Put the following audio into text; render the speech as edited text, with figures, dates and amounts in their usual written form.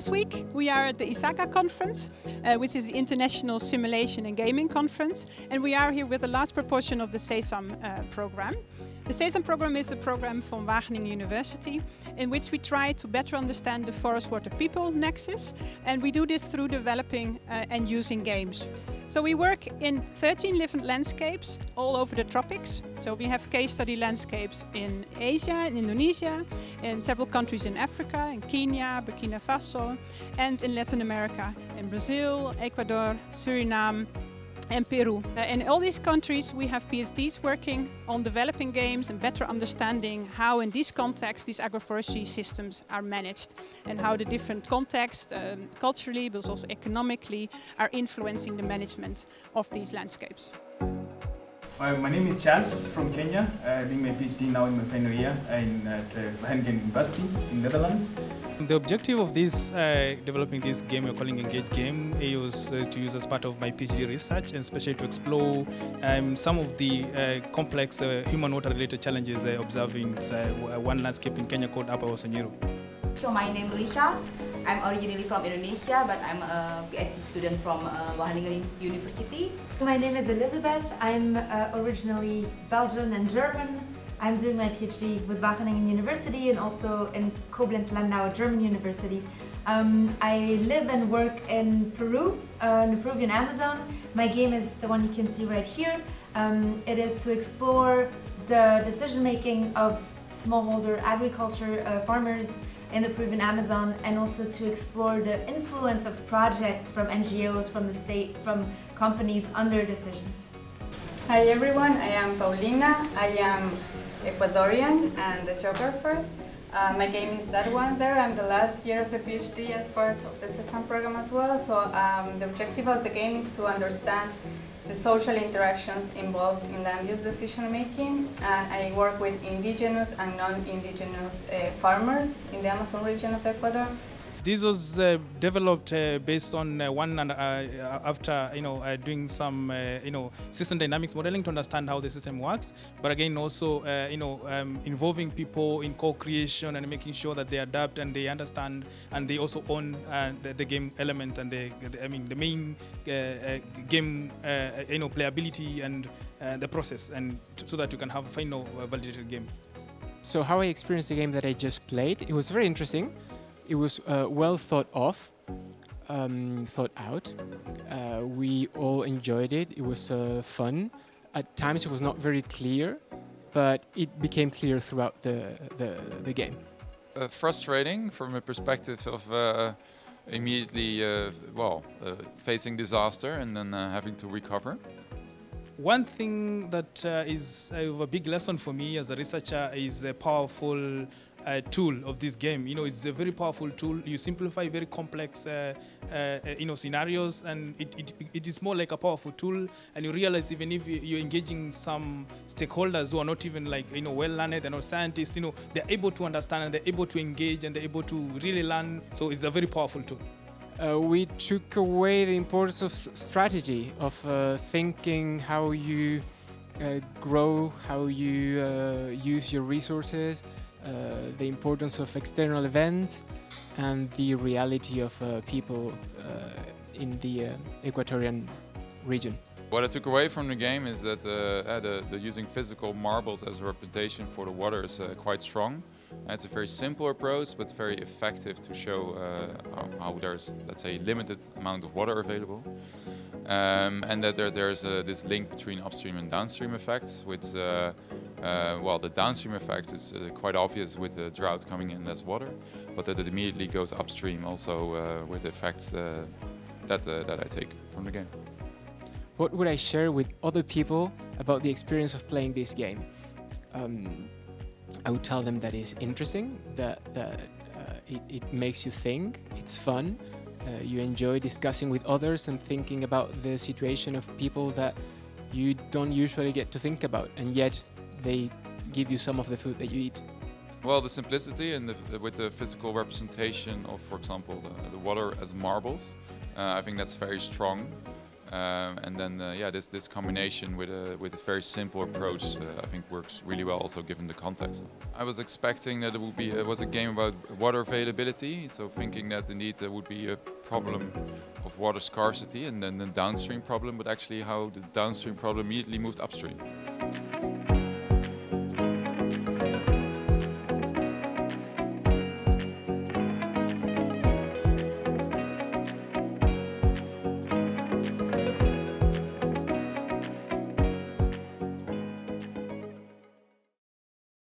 This week we are at the ISAGA conference, which is the International Simulation and Gaming Conference, and we are here with a large proportion of the SESAM program. The SESAM program is a program from Wageningen University in which we try to better understand the forest-water-people nexus, and we do this through developing and using games. So we work in 13 different landscapes all over the tropics. So we have case study landscapes in Asia, in Indonesia, in several countries in Africa, in Kenya, Burkina Faso, and in Latin America, in Brazil, Ecuador, Suriname, and Peru. In all these countries we have PhDs working on developing games and better understanding how in these contexts these agroforestry systems are managed and how the different contexts, culturally but also economically, are influencing the management of these landscapes. My name is Charles from Kenya. I'm doing my PhD now in my final year at Wageningen University in Netherlands. The objective of this developing this game we're calling Engage Game is to use as part of my PhD research, and especially to explore some of the complex human water related challenges observed in one landscape in Kenya called Upper Osonyiro. So my name is Lisa. I'm originally from Indonesia, but I'm a PhD student from Wageningen University. My name is Elizabeth. I'm originally Belgian and German. I'm doing my PhD with Wageningen University and also in Koblenz-Landau, German University. I live and work in Peru, in the Peruvian Amazon. My game is the one you can see right here. It is to explore the decision-making of smallholder agriculture farmers in the Peruvian Amazon, and also to explore the influence of projects from NGOs, from the state, from companies on their decisions. Hi everyone, I am Paulina. I am Ecuadorian and a geographer. My game is that one there. I'm the last year of the PhD as part of the SESAM program as well. So the objective of the game is to understand the social interactions involved in land use decision making, and I work with indigenous and non-indigenous farmers in the Amazon region of Ecuador. This was developed based on after doing some system dynamics modeling to understand how the system works, but again also involving people in co-creation and making sure that they adapt and they understand and they also own the game element and the main game playability and the process, and so that you can have a final validated game. So how I experienced the game that I just played, it was very interesting. It was well thought out. We all enjoyed it. It was fun. At times it was not very clear, but it became clear throughout the game. Frustrating from a perspective of immediately facing disaster and then having to recover. One thing that is a big lesson for me as a researcher is a powerful tool of this game. It's a very powerful tool. You simplify very complex scenarios, and it is more like a powerful tool. And you realize even if you're engaging some stakeholders who are not even well learned, they're not scientists, they're able to understand and they're able to engage and they're able to really learn. So it's a very powerful tool. We took away the importance of strategy, of thinking how you grow, how you use your resources, the importance of external events, and the reality of people in the Equatorian region. What I took away from the game is that the using physical marbles as a representation for the water is quite strong. It's a very simple approach, but very effective to show how there's, let's say, limited amount of water available, and that there's this link between upstream and downstream effects. Which, the downstream effect is quite obvious with the drought coming in less water, but that it immediately goes upstream also with the effects that I take from the game. What would I share with other people about the experience of playing this game? I would tell them that it's interesting, that it makes you think, it's fun, you enjoy discussing with others and thinking about the situation of people that you don't usually get to think about, and yet they give you some of the food that you eat. Well, the simplicity and with the physical representation of, for example, the water as marbles, I think that's very strong. And then this combination with a very simple approach I think works really well, also given the context. I was expecting that it was a game about water availability, so thinking that indeed there would be a problem of water scarcity and then the downstream problem, but actually how the downstream problem immediately moved upstream.